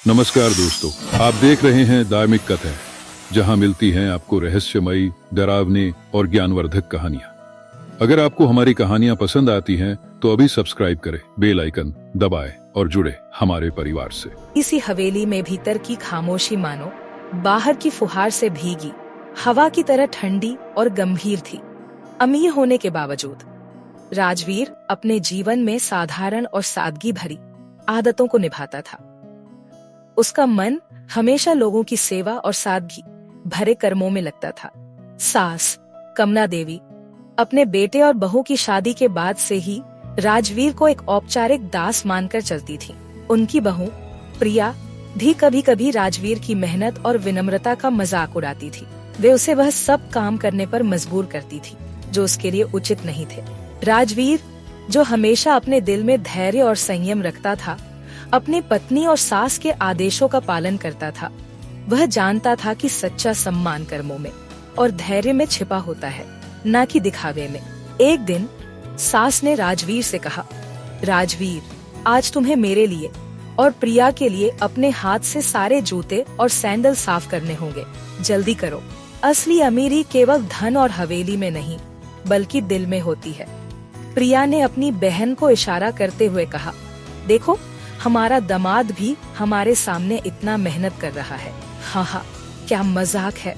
नमस्कार दोस्तों, आप देख रहे हैं धार्मिक कथाएं, जहां मिलती हैं आपको रहस्यमयी, डरावनी और ज्ञानवर्धक कहानियां। अगर आपको हमारी कहानियां पसंद आती हैं, तो अभी सब्सक्राइब करें, बेल आइकन दबाएं और जुड़े हमारे परिवार से। इसी हवेली में भीतर की खामोशी मानो बाहर की फुहार से भीगी हवा की तरह ठंडी और गंभीर थी। अमीर होने के बावजूद राजवीर अपने जीवन में साधारण और सादगी भरी आदतों को निभाता था। उसका मन हमेशा लोगों की सेवा और सादगी भरे कर्मों में लगता था। सास कमला देवी अपने बेटे और बहू की शादी के बाद से ही राजवीर को एक औपचारिक दास मानकर चलती थी। उनकी बहू प्रिया भी कभी कभी राजवीर की मेहनत और विनम्रता का मजाक उड़ाती थी। वे उसे वह सब काम करने पर मजबूर करती थी जो उसके लिए उचित नहीं थे। राजवीर, जो हमेशा अपने दिल में धैर्य और संयम रखता था, अपनी पत्नी और सास के आदेशों का पालन करता था। वह जानता था कि सच्चा सम्मान कर्मों में और धैर्य में छिपा होता है, न कि दिखावे में। एक दिन सास ने राजवीर से कहा, राजवीर, आज तुम्हें मेरे लिए और प्रिया के लिए अपने हाथ से सारे जूते और सैंडल साफ करने होंगे। जल्दी करो। असली अमीरी केवल धन और हवेली में नहीं, बल्कि दिल में होती है। प्रिया ने अपनी बहन को इशारा करते हुए कहा, देखो, हमारा दामाद भी हमारे सामने इतना मेहनत कर रहा है। हाँ, क्या मजाक है।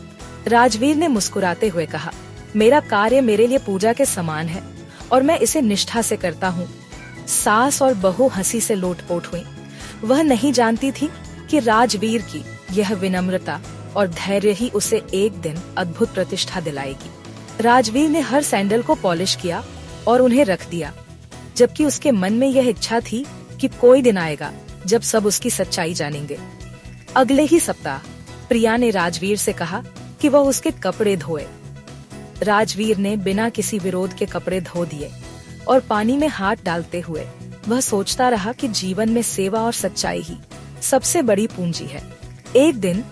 राजवीर ने मुस्कुराते हुए कहा, मेरा कार्य मेरे लिए पूजा के समान है और मैं इसे निष्ठा से करता हूँ। सास और बहू हंसी से लोटपोट हुई। वह नहीं जानती थी कि राजवीर की यह विनम्रता और धैर्य ही उसे एक दिन अद्भुत प्रतिष्ठा दिलाएगी। राजवीर ने हर सैंडल को पॉलिश किया और उन्हें रख दिया, जबकि उसके मन में यह इच्छा थी कि कोई दिन आएगा जब सब उसकी सच्चाई जानेंगे। अगले ही सप्ताह प्रिया ने राजवीर से कहा कि वह उसके कपड़े धोए। राजवीर ने बिना किसी विरोध के कपड़े धो दिए और पानी में हाथ डालते हुए वह सोचता रहा कि जीवन में सेवा और सच्चाई ही सबसे बड़ी पूंजी है। एक दिन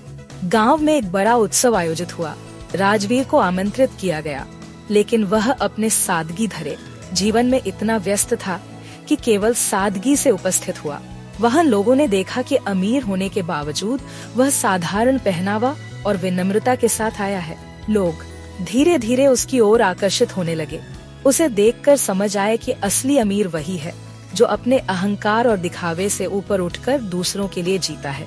गांव में एक बड़ा उत्सव आयोजित हुआ। राजवीर को आमंत्रित किया गया, लेकिन वह अपने सादगी भरे जीवन में इतना व्यस्त था कि केवल सादगी से उपस्थित हुआ। वहां लोगों ने देखा कि अमीर होने के बावजूद वह साधारण पहनावा और विनम्रता के साथ आया है। लोग धीरे धीरे उसकी ओर आकर्षित होने लगे। उसे देखकर समझ आया कि असली अमीर वही है जो अपने अहंकार और दिखावे से ऊपर उठकर दूसरों के लिए जीता है।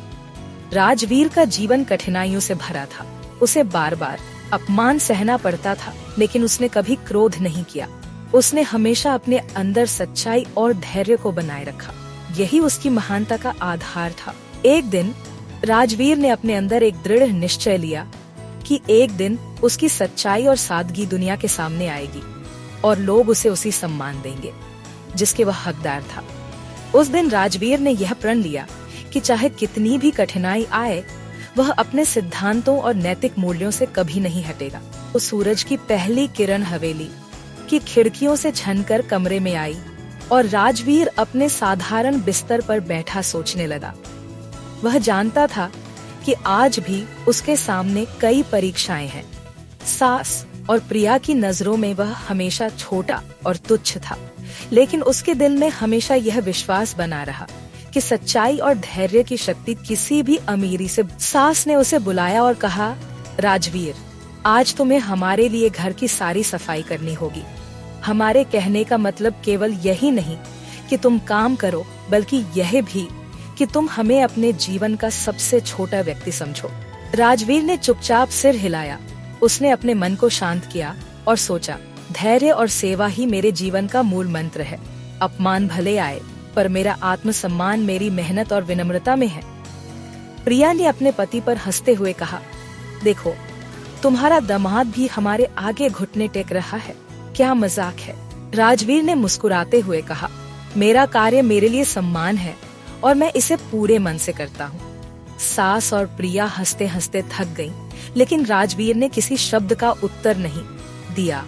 राजवीर का जीवन कठिनाइयों से भरा था। उसे बार बार अपमान सहना पड़ता था, लेकिन उसने कभी क्रोध नहीं किया। उसने हमेशा अपने अंदर सच्चाई और धैर्य को बनाए रखा। यही उसकी महानता का आधार था। एक दिन राजवीर ने अपने अंदर एक दृढ़ निश्चय लिया कि एक दिन उसकी सच्चाई और सादगी दुनिया के सामने आएगी और लोग उसे उसी सम्मान देंगे जिसके वह हकदार था। उस दिन राजवीर ने यह प्रण लिया कि चाहे कितनी भी कठिनाई आए, वह अपने सिद्धांतों और नैतिक मूल्यों से कभी नहीं हटेगा। उस सूरज की पहली किरण हवेली की खिड़कियों से झनकर कमरे में आई और राजवीर अपने साधारण बिस्तर पर बैठा सोचने लगा। वह जानता था कि आज भी उसके सामने कई परीक्षाएं हैं। सास और प्रिया की नजरों में वह हमेशा छोटा और तुच्छ था, लेकिन उसके दिल में हमेशा यह विश्वास बना रहा कि सच्चाई और धैर्य की शक्ति किसी भी अमीरी से। सास ने उसे बुलाया और कहा, राजवीर, आज तुम्हें हमारे लिए घर की सारी सफाई करनी होगी। हमारे कहने का मतलब केवल यही नहीं कि तुम काम करो, बल्कि यह भी कि तुम हमें अपने जीवन का सबसे छोटा व्यक्ति समझो। राजवीर ने चुपचाप सिर हिलाया। उसने अपने मन को शांत किया और सोचा, धैर्य और सेवा ही मेरे जीवन का मूल मंत्र है। अपमान भले आए, पर मेरा आत्मसम्मान मेरी मेहनत और विनम्रता में है। प्रिया ने अपने पति पर हंसते हुए कहा, देखो, तुम्हारा दामाद भी हमारे आगे घुटने टेक रहा है। क्या मजाक है। राजवीर ने मुस्कुराते हुए कहा, मेरा कार्य मेरे लिए सम्मान है और मैं इसे पूरे मन से करता हूँ। सास और प्रिया हंसते हंसते थक गईं, लेकिन राजवीर ने किसी शब्द का उत्तर नहीं दिया।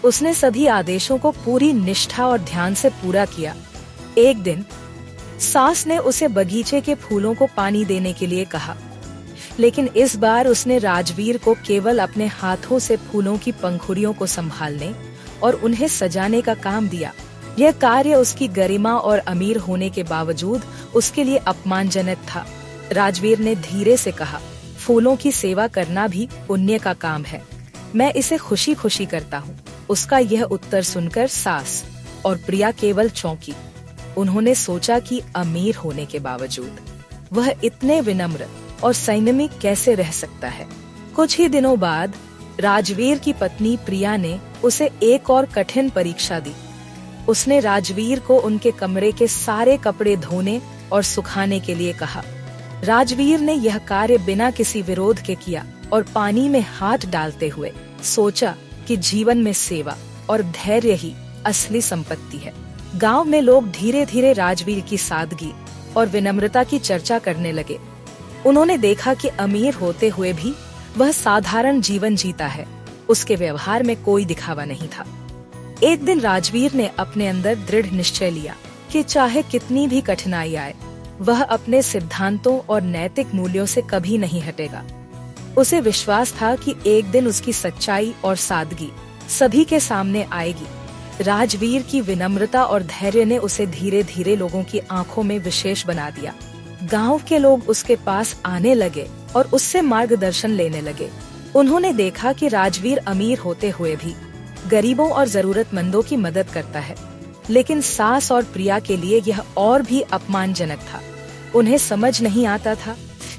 उसने सभी आदेशों को पूरी निष्ठा और ध्यान से पूरा किया। एक दिन सास ने उसे बगीचे के फूलों को पानी देने के लिए कहा, लेकिन इस बार उसने राजवीर को केवल अपने हाथों से फूलों की पंखुड़ियों को संभालने और उन्हें सजाने का काम दिया। यह कार्य उसकी गरिमा और अमीर होने के बावजूद उसके लिए अपमानजनक था। राजवीर ने धीरे से कहा, फूलों की सेवा करना भी पुण्य का काम है, मैं इसे खुशी खुशी करता हूँ। उसका यह उत्तर सुनकर सास और प्रिया केवल चौंकी। उन्होंने सोचा कि अमीर होने के बावजूद वह इतने विनम्र और संयमी कैसे रह सकता है। कुछ ही दिनों बाद राजवीर की पत्नी प्रिया ने उसे एक और कठिन परीक्षा दी। उसने राजवीर को उनके कमरे के सारे कपड़े धोने और सुखाने के लिए कहा। राजवीर ने यह कार्य बिना किसी विरोध के किया और पानी में हाथ डालते हुए सोचा कि जीवन में सेवा और धैर्य ही असली संपत्ति है। गांव में लोग धीरे धीरे राजवीर की सादगी और विनम्रता की चर्चा करने लगे। उन्होंने देखा कि अमीर होते हुए भी वह साधारण जीवन जीता है, उसके व्यवहार में कोई दिखावा नहीं था। एक दिन राजवीर ने अपने अंदर दृढ़ निश्चय लिया कि चाहे कितनी भी कठिनाई आए, वह अपने सिद्धांतों और नैतिक मूल्यों से कभी नहीं हटेगा। उसे विश्वास था कि एक दिन उसकी सच्चाई और सादगी सभी के सामने आएगी। राजवीर की विनम्रता और धैर्य ने उसे धीरे धीरे लोगों की आंखों में विशेष बना दिया। गांव के लोग उसके पास आने लगे और उससे मार्गदर्शन लेने लगे। उन्होंने देखा कि राजवीर अमीर होते हुए भी गरीबों और जरूरतमंदों की मदद करता है, लेकिन सास और प्रिया के लिए यह और भी अपमानजनक था। उन्हें समझ नहीं आता था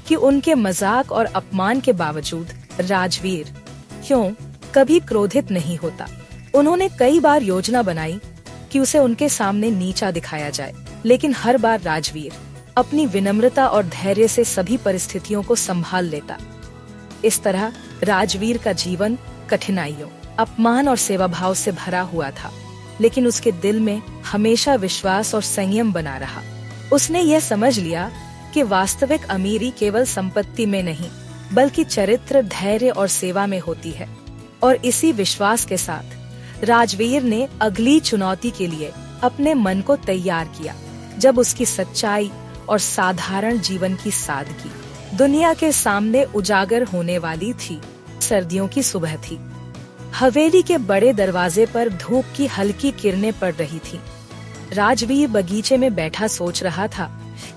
कि उनके मजाक और अपमान के बावजूद राजवीर क्यों कभी क्रोधित नहीं होता। उन्होंने कई बार योजना बनाई कि उसे उनके सामने नीचा दिखाया जाए, लेकिन हर बार राजवीर अपनी विनम्रता और धैर्य से सभी परिस्थितियों को संभाल लेता। इस तरह राजवीर का जीवन कठिनाइयों, अपमान और सेवा भाव से भरा हुआ था, लेकिन उसके दिल में हमेशा विश्वास और संयम बना रहा। उसने यह समझ लिया कि वास्तविक अमीरी केवल संपत्ति में नहीं, बल्कि चरित्र, धैर्य और सेवा में होती है। और इसी विश्वास के साथ राजवीर ने अगली चुनौती के लिए अपने मन को तैयार किया, जब उसकी सच्चाई और साधारण जीवन की सादगी दुनिया के सामने उजागर होने वाली थी। सर्दियों की सुबह थी। हवेली के बड़े दरवाजे पर धूप की हल्की किरणें पड़ रही थीं। राजवीर बगीचे में बैठा सोच रहा था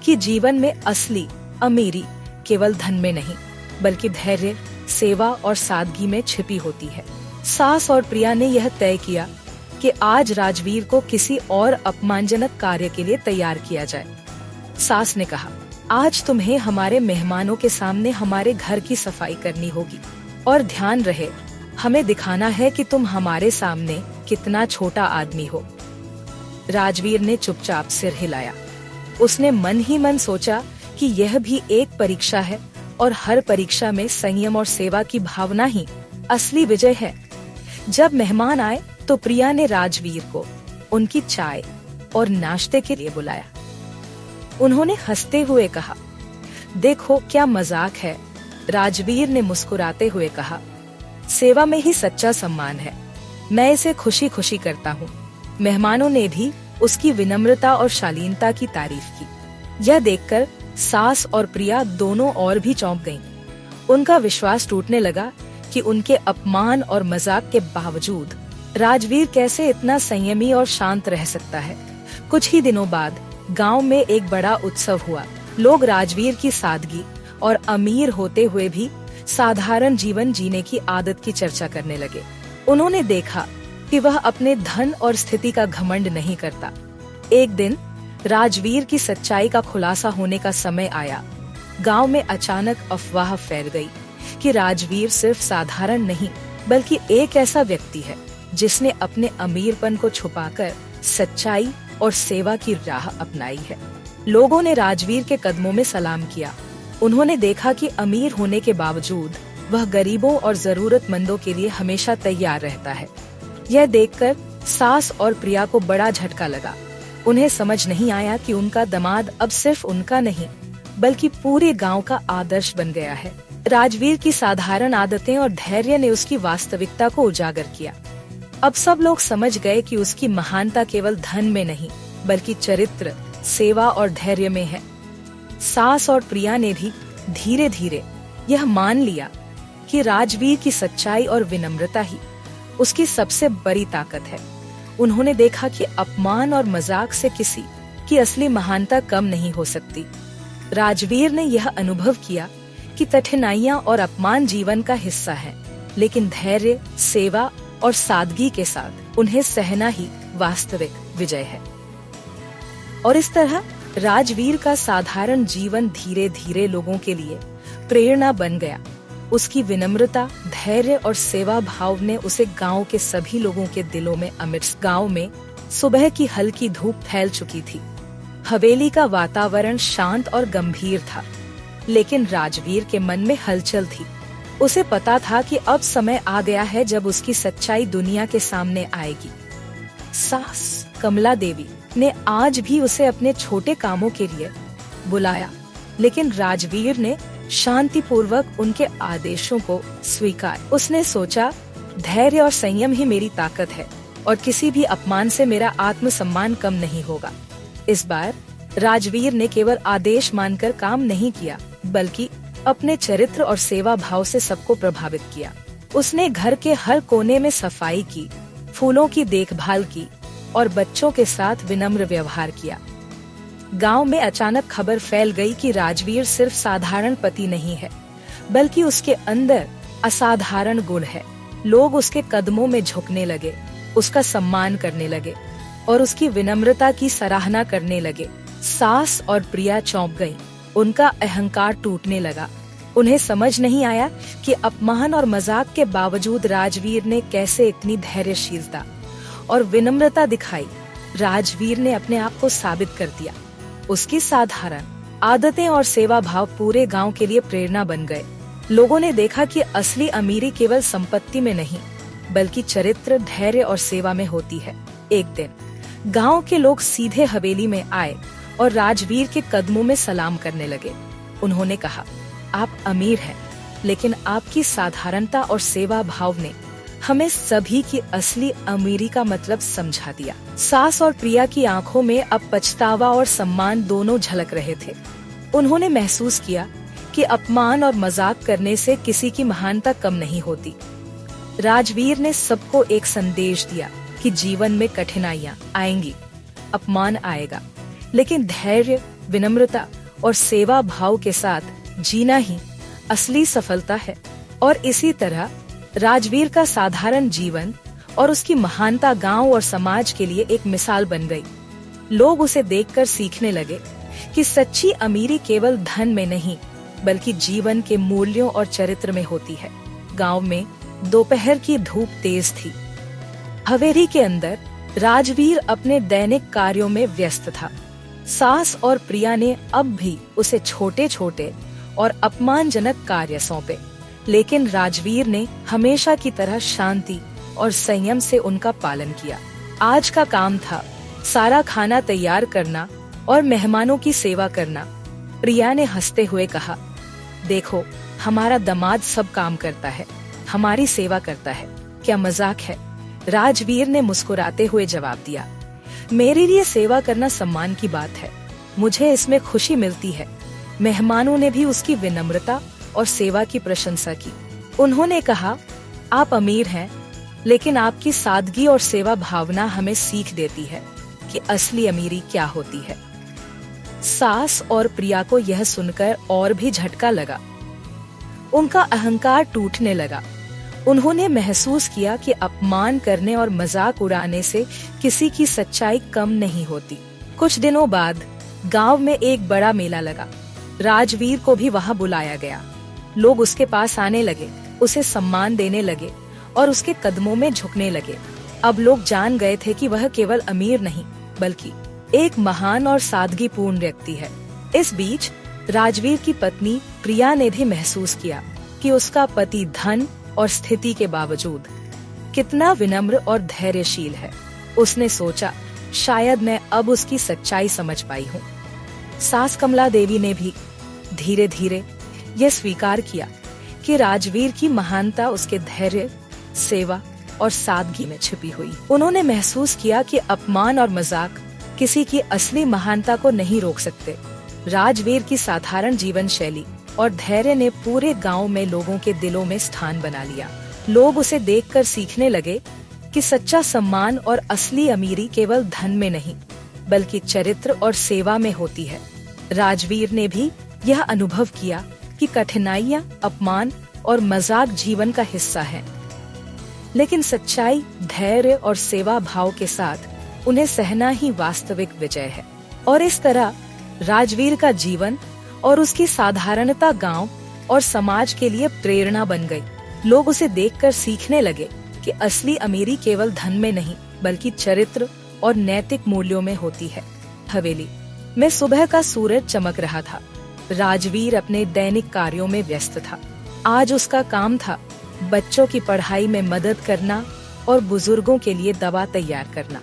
कि जीवन में असली अमीरी केवल धन में नहीं, बल्कि धैर्य, सेवा और सादगी में छिपी होती है। सास और प्रिया ने यह तय किया कि आज राजवीर को किसी और अपमानजनक कार्य के लिए तैयार किया जाए। सास ने कहा, आज तुम्हें हमारे मेहमानों के सामने हमारे घर की सफाई करनी होगी, और ध्यान रहे, हमें दिखाना है कि तुम हमारे सामने कितना छोटा आदमी हो। राजवीर ने चुपचाप सिर हिलाया। उसने मन ही मन सोचा कि यह भी एक परीक्षा है, और हर परीक्षा में संयम और सेवा की भावना ही असली विजय है। जब मेहमान आए तो प्रिया ने राजवीर को उनकी चाय और नाश्ते के लिए बुलाया। उन्होंने हंसते हुए कहा, देखो क्या मजाक है। राजवीर ने मुस्कुराते हुए कहा, सेवा में ही सच्चा सम्मान है, मैं इसे खुशी खुशी करता हूँ। मेहमानों ने भी उसकी विनम्रता और शालीनता की तारीफ की। यह देखकर सास और प्रिया दोनों और भी चौंक गईं। उनका विश्वास टूटने लगा कि उनके अपमान और मजाक के बावजूद राजवीर कैसे इतना संयमी और शांत रह सकता है। कुछ ही दिनों बाद गांव में एक बड़ा उत्सव हुआ। लोग राजवीर की सादगी और अमीर होते हुए भी साधारण जीवन जीने की आदत की चर्चा करने लगे। उन्होंने देखा कि वह अपने धन और स्थिति का घमंड नहीं करता। एक दिन राजवीर की सच्चाई का खुलासा होने का समय आया। गांव में अचानक अफवाह फैल गई कि राजवीर सिर्फ साधारण नहीं, बल्कि एक ऐसा व्यक्ति है जिसने अपने अमीरपन को छुपाकर सच्चाई और सेवा की राह अपनाई है। लोगों ने राजवीर के कदमों में सलाम किया। उन्होंने देखा कि अमीर होने के बावजूद वह गरीबों और जरूरतमंदों के लिए हमेशा तैयार रहता है। यह देखकर सास और प्रिया को बड़ा झटका लगा। उन्हें समझ नहीं आया कि उनका दामाद अब सिर्फ उनका नहीं, बल्कि पूरे गांव का आदर्श बन गया है। राजवीर की साधारण आदतें और धैर्य ने उसकी वास्तविकता को उजागर किया। अब सब लोग समझ गए कि उसकी महानता केवल धन में नहीं, बल्कि चरित्र, सेवा और धैर्य में है। सास और प्रिया ने भी धीरे धीरे यह मान लिया कि राजवीर की सच्चाई और विनम्रता ही उसकी सबसे बड़ी ताकत है। उन्होंने देखा कि अपमान और मजाक से किसी की असली महानता कम नहीं हो सकती। राजवीर ने यह अनुभव किया कि कठिनाइयां और अपमान जीवन का हिस्सा है, लेकिन धैर्य, सेवा और सादगी के साथ उन्हें सहना ही वास्तविक विजय है। और इस तरह राजवीर का साधारण जीवन धीरे धीरे लोगों के लिए प्रेरणा बन गया। उसकी विनम्रता, धैर्य और सेवा भाव ने उसे गांव के सभी लोगों के दिलों में अमिट। गांव में सुबह की हल्की धूप फैल चुकी थी। हवेली का वातावरण शांत और गंभीर था, लेकिन राजवीर के मन में हलचल थी। उसे पता था कि अब समय आ गया है जब उसकी सच्चाई दुनिया के सामने आएगी। सास कमला देवी ने आज भी उसे अपने छोटे कामों के लिए बुलाया, लेकिन राजवीर ने शांतिपूर्वक उनके आदेशों को स्वीकार। उसने सोचा, धैर्य और संयम ही मेरी ताकत है और किसी भी अपमान से मेरा आत्मसम्मान कम नहीं होगा। इस बार राजवीर ने केवल आदेश मानकर काम नहीं किया, बल्कि अपने चरित्र और सेवा भाव से सबको प्रभावित किया। उसने घर के हर कोने में सफाई की, फूलों की देखभाल की और बच्चों के साथ विनम्र व्यवहार किया। गांव में अचानक खबर फैल गई कि राजवीर सिर्फ साधारण पति नहीं है, बल्कि उसके अंदर असाधारण गुण है। लोग उसके कदमों में झुकने लगे, उसका सम्मान करने लगे और उसकी विनम्रता की सराहना करने लगे। सास और प्रिया चौंक गईं, उनका अहंकार टूटने लगा। उन्हें समझ नहीं आया कि अपमान और मजाक के बावजूद राजवीर ने कैसे इतनी धैर्यशीलता और विनम्रता दिखाई। राजवीर ने अपने आप को साबित कर दिया। उसकी साधारण आदतें और सेवा भाव पूरे गांव के लिए प्रेरणा बन गए। लोगों ने देखा कि असली अमीरी केवल संपत्ति में नहीं, बल्कि चरित्र, धैर्य और सेवा में होती है। एक दिन गांव के लोग सीधे हवेली में आए और राजवीर के कदमों में सलाम करने लगे। उन्होंने कहा, आप अमीर हैं, लेकिन आपकी साधारणता और सेवा भाव ने हमें सभी की असली अमीरी का मतलब समझा दिया। सास और प्रिया की आंखों में अब पछतावा और सम्मान दोनों झलक रहे थे। उन्होंने महसूस किया कि अपमान और मजाक करने से किसी की महानता कम नहीं होती। राजवीर ने सबको एक संदेश दिया कि जीवन में कठिनाइयां आएंगी, अपमान आएगा, लेकिन धैर्य, विनम्रता और सेवा भाव के साथ जीना ही असली सफलता है। और इसी तरह राजवीर का साधारण जीवन और उसकी महानता गांव और समाज के लिए एक मिसाल बन गई। लोग उसे देखकर सीखने लगे कि सच्ची अमीरी केवल धन में नहीं, बल्कि जीवन के मूल्यों और चरित्र में होती है। गांव में दोपहर की धूप तेज थी। हवेली के अंदर राजवीर अपने दैनिक कार्यों में व्यस्त था। सास और प्रिया ने अब भी उसे छोटे छोटे और अपमानजनक कार्य सौंपे, लेकिन राजवीर ने हमेशा की तरह शांति और संयम से उनका पालन किया। आज का काम था सारा खाना तैयार करना और मेहमानों की सेवा करना। प्रिया ने हंसते हुए कहा, देखो, हमारा दामाद सब काम करता है, हमारी सेवा करता है, क्या मजाक है? राजवीर ने मुस्कुराते हुए जवाब दिया, मेरे लिए सेवा करना सम्मान की बात है, मुझे इसमें खुशी मिलती है। मेहमानों ने भी उसकी विनम्रता और सेवा की प्रशंसा की। उन्होंने कहा, आप अमीर हैं, लेकिन आपकी सादगी और सेवा भावना हमें सीख देती है कि असली अमीरी क्या होती है। सास और प्रिया को यह सुनकर और भी झटका लगा। उनका अहंकार टूटने लगा। उन्होंने महसूस किया कि अपमान करने और मजाक उड़ाने से किसी की सच्चाई कम नहीं होती। कुछ दिनों बाद गांव में एक बड़ा मेला लगा। राजवीर को भी वहां बुलाया गया। लोग उसके पास आने लगे, उसे सम्मान देने लगे और उसके कदमों में झुकने लगे। अब लोग जान गए थे कि वह केवल अमीर नहीं, बल्कि एक महान और सादगीपूर्ण व्यक्ति है। इस बीच राजवीर की पत्नी प्रिया ने भी महसूस किया कि उसका पति धन और स्थिति के बावजूद कितना विनम्र और धैर्यशील है। उसने सोचा, शायद मैं अब उसकी सच्चाई समझ पाई हूँ। सास कमला देवी ने भी धीरे धीरे यह स्वीकार किया कि राजवीर की महानता उसके धैर्य, सेवा और सादगी में छिपी हुई। उन्होंने महसूस किया कि अपमान और मजाक किसी की असली महानता को नहीं रोक सकते। राजवीर की साधारण जीवन शैली और धैर्य ने पूरे गांव में लोगों के दिलों में स्थान बना लिया। लोग उसे देखकर सीखने लगे कि सच्चा सम्मान और असली अमीरी केवल धन में नहीं, बल्कि चरित्र और सेवा में होती है। राजवीर ने भी यह अनुभव किया कि कठिनाइयां, अपमान और मजाक जीवन का हिस्सा है, लेकिन सच्चाई, धैर्य और सेवा भाव के साथ उन्हें सहना ही वास्तविक विजय है। और इस तरह राजवीर का जीवन और उसकी साधारणता गांव और समाज के लिए प्रेरणा बन गई। लोग उसे देखकर सीखने लगे कि असली अमीरी केवल धन में नहीं बल्कि चरित्र और नैतिक मूल्यों में होती है। हवेली में सुबह का सूरज चमक रहा था। राजवीर अपने दैनिक कार्यों में व्यस्त था। आज उसका काम था बच्चों की पढ़ाई में मदद करना और बुजुर्गों के लिए दवा तैयार करना।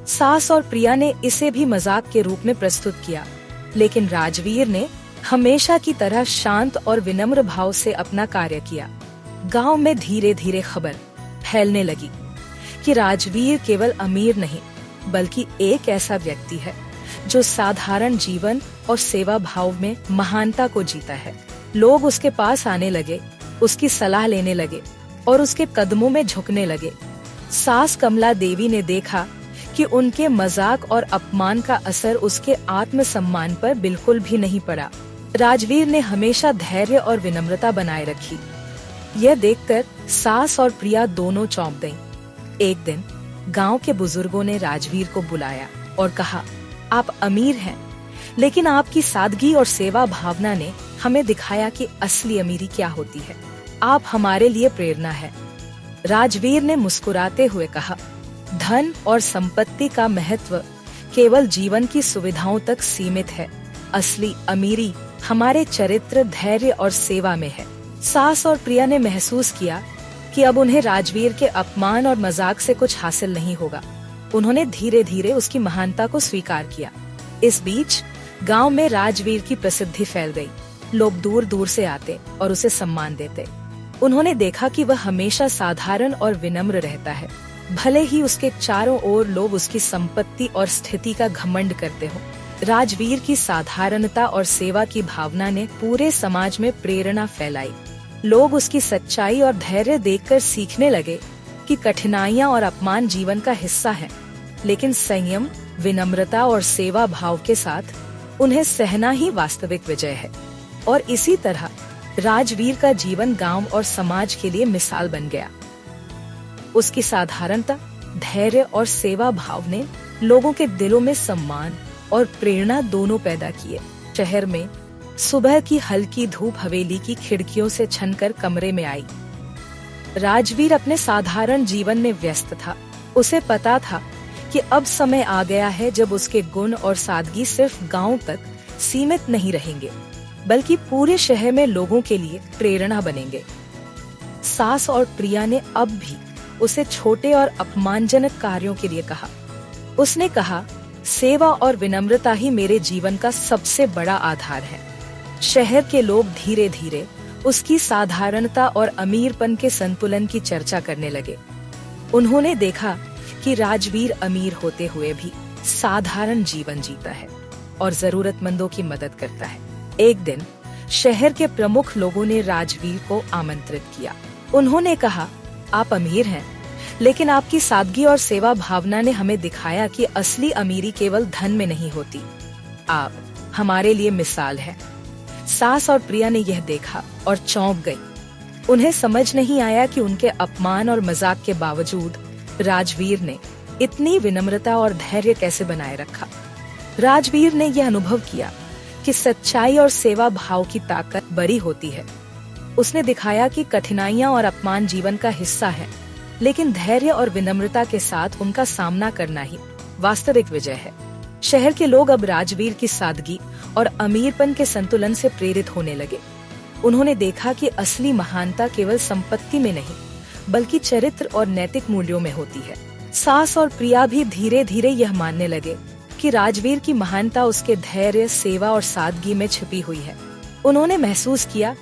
सास और प्रिया ने इसे भी मजाक के रूप में प्रस्तुत किया, लेकिन राजवीर ने हमेशा की तरह शांत और विनम्र भाव से अपना कार्य किया। गांव में धीरे धीरे खबर फैलने लगी कि राजवीर केवल अमीर नहीं बल्कि एक ऐसा व्यक्ति है जो साधारण जीवन और सेवा भाव में महानता को जीता है। लोग उसके पास आने लगे, उसकी सलाह लेने लगे और उसके कदमों में झुकने लगे। सास कमला देवी ने देखा कि उनके मजाक और अपमान का असर उसके आत्मसम्मान पर बिल्कुल भी नहीं पड़ा। राजवीर ने हमेशा धैर्य और विनम्रता बनाए रखी। यह देखकर सास और प्रिया दोनों चौंक गईं। एक दिन गांव के बुजुर्गों ने राजवीर को बुलाया और कहा, आप अमीर हैं, लेकिन आपकी सादगी और सेवा भावना ने हमें दिखाया कि असली अमीरी क्या होती है। आप हमारे लिए प्रेरणा है। राजवीर ने मुस्कुराते हुए कहा, धन और संपत्ति का महत्व केवल जीवन की सुविधाओं तक सीमित है। असली अमीरी हमारे चरित्र, धैर्य और सेवा में है। सास और प्रिया ने महसूस किया कि अब उन्हें राजवीर के अपमान और मजाक से कुछ हासिल नहीं होगा। उन्होंने धीरे धीरे उसकी महानता को स्वीकार किया। इस बीच गांव में राजवीर की प्रसिद्धि फैल गई। लोग दूर दूर से आते और उसे सम्मान देते। उन्होंने देखा कि वह हमेशा साधारण और विनम्र रहता है, भले ही उसके चारों ओर लोग उसकी संपत्ति और स्थिति का घमंड करते हो। राजवीर की साधारणता और सेवा की भावना ने पूरे समाज में प्रेरणा फैलाई। लोग उसकी सच्चाई और धैर्य देखकर सीखने लगे कि कठिनाइयां और अपमान जीवन का हिस्सा है, लेकिन संयम, विनम्रता और सेवा भाव के साथ उन्हें सहना ही वास्तविक विजय है। और इसी तरह राजवीर का जीवन गांव और समाज के लिए मिसाल बन गया। उसकी साधारणता, धैर्य और सेवा भाव ने लोगों के दिलों में सम्मान और प्रेरणा दोनों पैदा किए। शहर में सुबह की हल्की धूप हवेली की खिड़कियों से छनकर कमरे में आई। राजवीर अपने साधारण जीवन में व्यस्त था। उसे पता था कि अब समय आ गया है जब उसके गुण और सादगी सिर्फ गांव तक सीमित नहीं रहेंगे, बल्कि पूरे शहर में लोगों के लिए प्रेरणा बनेंगे। सास और प्रिया ने अब भी उसे छोटे और अपमानजनक कार्यों के लिए कहा। उसने कहा, सेवा और विनम्रता ही मेरे जीवन का सबसे बड़ा आधार है। शहर के लोग धीरे धीरे उसकी साधारणता और अमीरपन के संतुलन की चर्चा करने लगे। उन्होंने देखा कि राजवीर अमीर होते हुए भी साधारण जीवन जीता है और जरूरतमंदों की मदद करता है। एक दिन शहर के प्रमुख लोगों ने राजवीर को आमंत्रित किया। उन्होंने कहा, आप अमीर हैं, लेकिन आपकी सादगी और सेवा भावना ने हमें दिखाया कि असली अमीरी केवल धन में नहीं होती। आप हमारे लिए मिसाल है। सास और प्रिया ने यह देखा और चौंक गई। उन्हें समझ नहीं आया कि उनके अपमान और मजाक के बावजूद राजवीर ने इतनी विनम्रता और धैर्य कैसे बनाए रखा। राजवीर ने यह अनुभव किया कि सच्चाई और सेवा भाव की ताकत बड़ी होती है। उसने दिखाया कि कठिनाइयां और अपमान जीवन का हिस्सा है, लेकिन धैर्य और विनम्रता के साथ उनका सामना करना ही वास्तविक विजय है। शहर के लोग अब राजवीर की सादगी और अमीरपन के संतुलन से प्रेरित होने लगे। उन्होंने देखा कि असली महानता केवल संपत्ति में नहीं, बल्कि चरित्र और नैतिक मूल्यों में होती है। सास और प्रिया भी धीरे धीरे यह मानने लगे कि राजवीर की महानता उसके धैर्य, सेवा और सादगी में छिपी हुई है। उन्होंने महसूस किया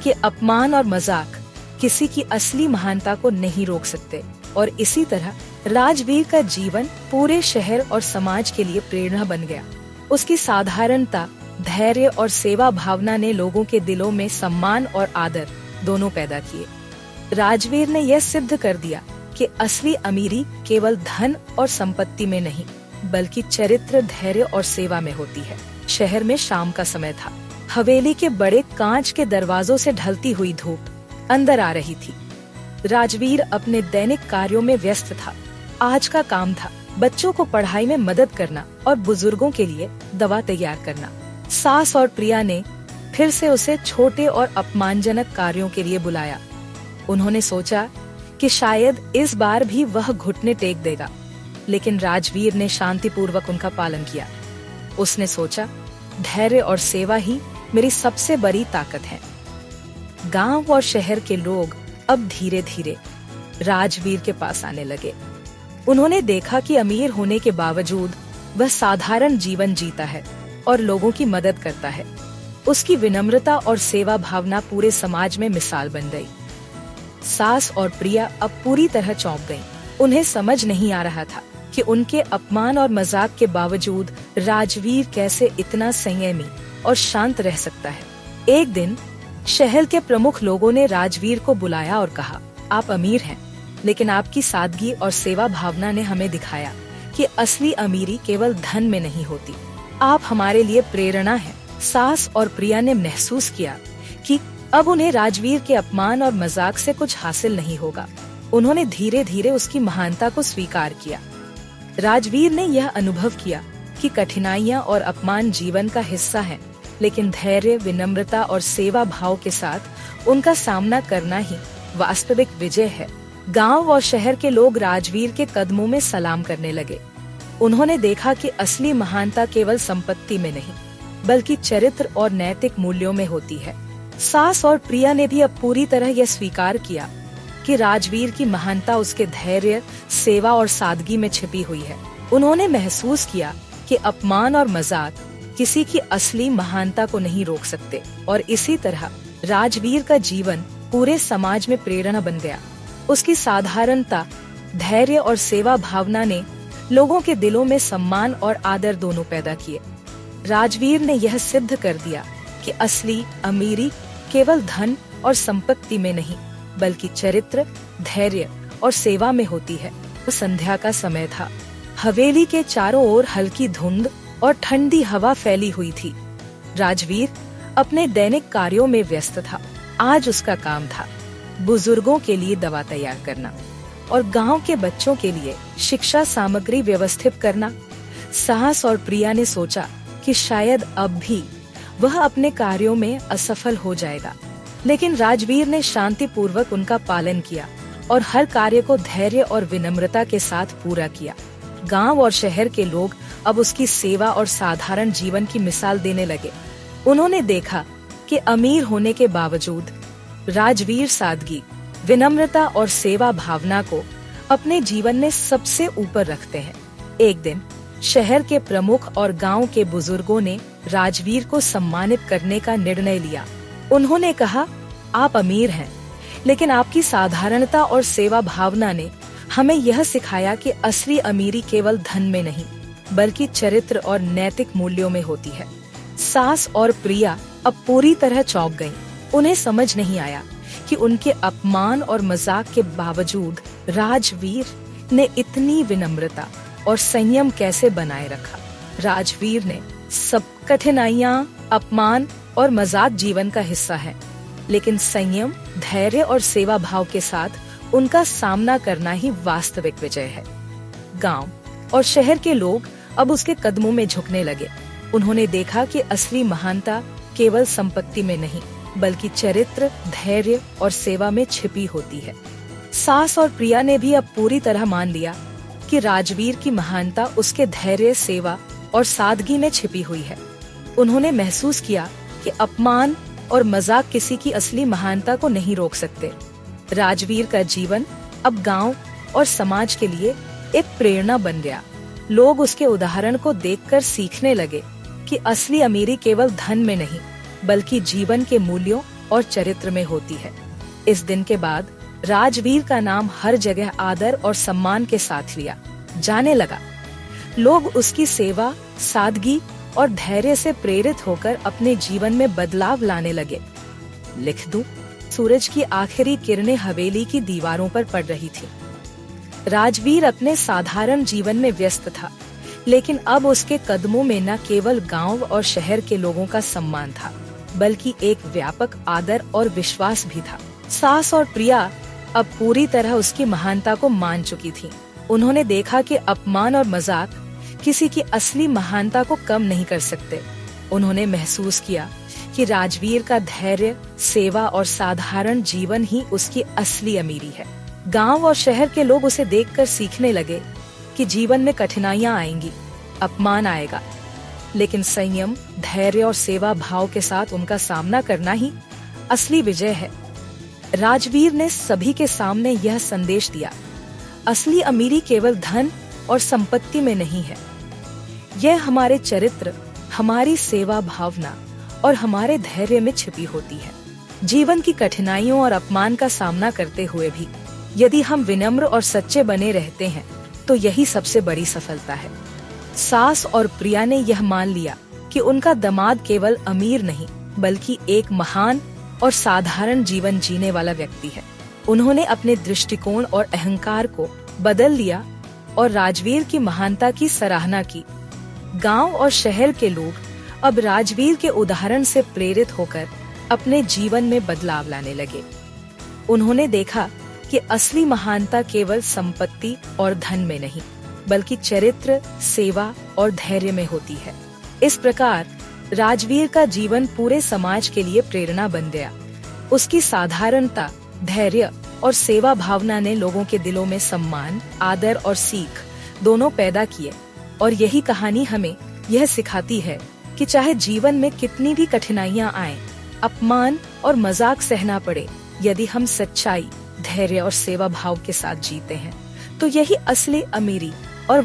कि अपमान और मजाक किसी की असली महानता को नहीं रोक सकते, और इसी तरह राजवीर का जीवन पूरे शहर और समाज के लिए प्रेरणा बन गया। उसकी साधारणता, धैर्य और सेवा भावना ने लोगों के दिलों में सम्मान और आदर दोनों पैदा किए। राजवीर ने यह सिद्ध कर दिया कि असली अमीरी केवल धन और संपत्ति में नहीं, बल्कि चरित्र, धैर्य और सेवा में होती है। शहर में शाम का समय था। हवेली के बड़े कांच के दरवाजों से ढलती हुई धूप अंदर आ रही थी। राजवीर अपने दैनिक कार्यों में व्यस्त था। आज का काम था बच्चों को पढ़ाई में मदद करना और बुजुर्गों के लिए दवा तैयार करना। सास और प्रिया ने फिर से उसे छोटे और अपमानजनक कार्यों के लिए बुलाया। उन्होंने सोचा कि शायद इस बार भी वह घुटने टेक देगा, लेकिन राजवीर ने शांतिपूर्वक उनका पालन किया। उसने सोचा, धैर्य और सेवा ही मेरी सबसे बड़ी ताकत है। गांव और शहर के लोग अब धीरे धीरे राजवीर के पास आने लगे। उन्होंने देखा कि अमीर होने के बावजूद वह साधारण जीवन जीता है और लोगों की मदद करता है। उसकी विनम्रता और सेवा भावना पूरे समाज में मिसाल बन गई। सास और प्रिया अब पूरी तरह चौंक गईं। उन्हें समझ नहीं आ रहा था कि उनके अपमान और मजाक के बावजूद राजवीर कैसे इतना संयमी और शांत रह सकता है। एक दिन शहर के प्रमुख लोगों ने राजवीर को बुलाया और कहा, आप अमीर हैं, लेकिन आपकी सादगी और सेवा भावना ने हमें दिखाया कि असली अमीरी केवल धन में नहीं होती। आप हमारे लिए प्रेरणा हैं। सास और प्रिया ने महसूस किया कि अब उन्हें राजवीर के अपमान और मजाक से कुछ हासिल नहीं होगा। उन्होंने धीरे धीरे उसकी महानता को स्वीकार किया। राजवीर ने यह अनुभव किया कि कठिनाइयां और अपमान जीवन का हिस्सा हैं, लेकिन धैर्य, विनम्रता और सेवा भाव के साथ उनका सामना करना ही वास्तविक विजय है। गांव और शहर के लोग राजवीर के कदमों में सलाम करने लगे। उन्होंने देखा कि असली महानता केवल संपत्ति में नहीं, बल्कि चरित्र और नैतिक मूल्यों में होती है। सास और प्रिया ने भी अब पूरी तरह यह स्वीकार किया कि राजवीर की महानता उसके धैर्य, सेवा और सादगी में छिपी हुई है। उन्होंने महसूस किया कि अपमान और मजाक किसी की असली महानता को नहीं रोक सकते, और इसी तरह राजवीर का जीवन पूरे समाज में प्रेरणा बन गया। उसकी साधारणता, धैर्य और सेवा भावना ने लोगों के दिलों में सम्मान और आदर दोनों पैदा किए। राजवीर ने यह सिद्ध कर दिया कि असली अमीरी केवल धन और संपत्ति में नहीं, बल्कि चरित्र, धैर्य और सेवा में होती है। संध्या का समय था। हवेली के चारों ओर हल्की धुंध और ठंडी हवा फैली हुई थी। राजवीर अपने दैनिक कार्यों में व्यस्त था। आज उसका काम था बुजुर्गों के लिए दवा तैयार करना और गांव के बच्चों के लिए शिक्षा सामग्री व्यवस्थित करना। सास और प्रिया ने सोचा कि शायद अब भी वह अपने कार्यों में असफल हो जाएगा, लेकिन राजवीर ने शांतिपूर्वक उनका पालन किया और हर कार्य को धैर्य और विनम्रता के साथ पूरा किया। गांव और शहर के लोग अब उसकी सेवा और साधारण जीवन की मिसाल देने लगे। उन्होंने देखा कि अमीर होने के बावजूद राजवीर सादगी, विनम्रता और सेवा भावना को अपने जीवन में सबसे ऊपर रखते हैं। एक दिन शहर के प्रमुख और गांव के बुजुर्गों ने राजवीर को सम्मानित करने का निर्णय लिया। उन्होंने कहा, आप अमीर हैं, लेकिन आपकी साधारणता और सेवा भावना ने हमें यह सिखाया कि असली अमीरी केवल धन में नहीं, बल्कि चरित्र और नैतिक मूल्यों में होती है। सास और प्रिया अब पूरी तरह चौंक गईं। उन्हें समझ नहीं आया कि उनके अपमान और मजाक के बावजूद राजवीर ने इतनी विनम्रता और संयम कैसे बनाए रखा। राजवीर ने सब कठिनाइयां, अपमान और मजाक जीवन का हिस्सा है, लेकिन संयम, धैर्य और सेवा भाव के साथ उनका सामना करना ही वास्तविक विजय है। गांव और शहर के लोग अब उसके कदमों में झुकने लगे। उन्होंने देखा कि असली महानता केवल संपत्ति में नहीं, बल्कि चरित्र, धैर्य और सेवा में छिपी होती है। सास और प्रिया ने भी अब पूरी तरह मान लिया कि राजवीर की महानता उसके धैर्य, सेवा और सादगी में छिपी हुई है। उन्होंने महसूस किया कि अपमान और मजाक किसी की असली महानता को नहीं रोक सकते। राजवीर का जीवन अब गांव और समाज के लिए एक प्रेरणा बन गया। लोग उसके उदाहरण को देखकर सीखने लगे कि असली अमीरी केवल धन में नहीं, बल्कि जीवन के मूल्यों और चरित्र में होती है। इस दिन के बाद राजवीर का नाम हर जगह आदर और सम्मान के साथ लिया जाने लगा। लोग उसकी सेवा, सादगी और धैर्य से प्रेरित होकर अपने जीवन में बदलाव लाने लगे। लिख दूं, सूरज की आखिरी किरणें हवेली की दीवारों पर पड़ रही थी। राजवीर अपने साधारण जीवन में व्यस्त था, लेकिन अब उसके कदमों में न केवल गांव और शहर के लोगों का सम्मान था, बल्कि एक व्यापक आदर और विश्वास भी था। सास और प्रिया अब पूरी तरह उसकी महानता को मान चुकी थीं। उन्होंने देखा कि अपमान और मजाक किसी की असली महानता को कम नहीं कर सकते। उन्होंने महसूस किया कि राजवीर का धैर्य, सेवा और साधारण जीवन ही उसकी असली अमीरी है। गांव और शहर के लोग उसे देखकर सीखने लगे कि जीवन में कठिनाइयां आएंगी, अपमान आएगा, लेकिन संयम, धैर्य और सेवा भाव के साथ उनका सामना करना ही असली विजय है। राजवीर ने सभी के सामने यह संदेश दिया, असली अमीरी केवल धन और संपत्ति में नहीं है। यह हमारे चरित्र, हमारी सेवा भावना और हमारे धैर्य में छिपी होती है। जीवन की कठिनाइयों और अपमान का सामना करते हुए भी यदि हम विनम्र और सच्चे बने रहते हैं तो यही सबसे बड़ी सफलता है। सास और प्रिया ने यह मान लिया कि उनका दामाद केवल अमीर नहीं, बल्कि एक महान और साधारण जीवन जीने वाला व्यक्ति है। उन्होंने अपने दृष्टिकोण और अहंकार को बदल लिया और राजवीर की महानता की सराहना की। गांव और शहर के लोग अब राजवीर के उदाहरण से प्रेरित होकर अपने जीवन में बदलाव लाने लगे। उन्होंने देखा कि असली महानता केवल संपत्ति और धन में नहीं, बल्कि चरित्र, सेवा और धैर्य में होती है। इस प्रकार राजवीर का जीवन पूरे समाज के लिए प्रेरणा बन गया। उसकी साधारणता, धैर्य और सेवा भावना ने लोगों के दिलों में सम्मान, आदर और सीख दोनों पैदा किए। और यही कहानी हमें यह सिखाती है कि चाहे जीवन में कितनी भी कठिनाइयां आएं, अपमान और मजाक सहना पड़े, यदि हम सच्चाई, धैर्य और सेवा भाव के साथ जीते हैं तो यही असली अमीरी और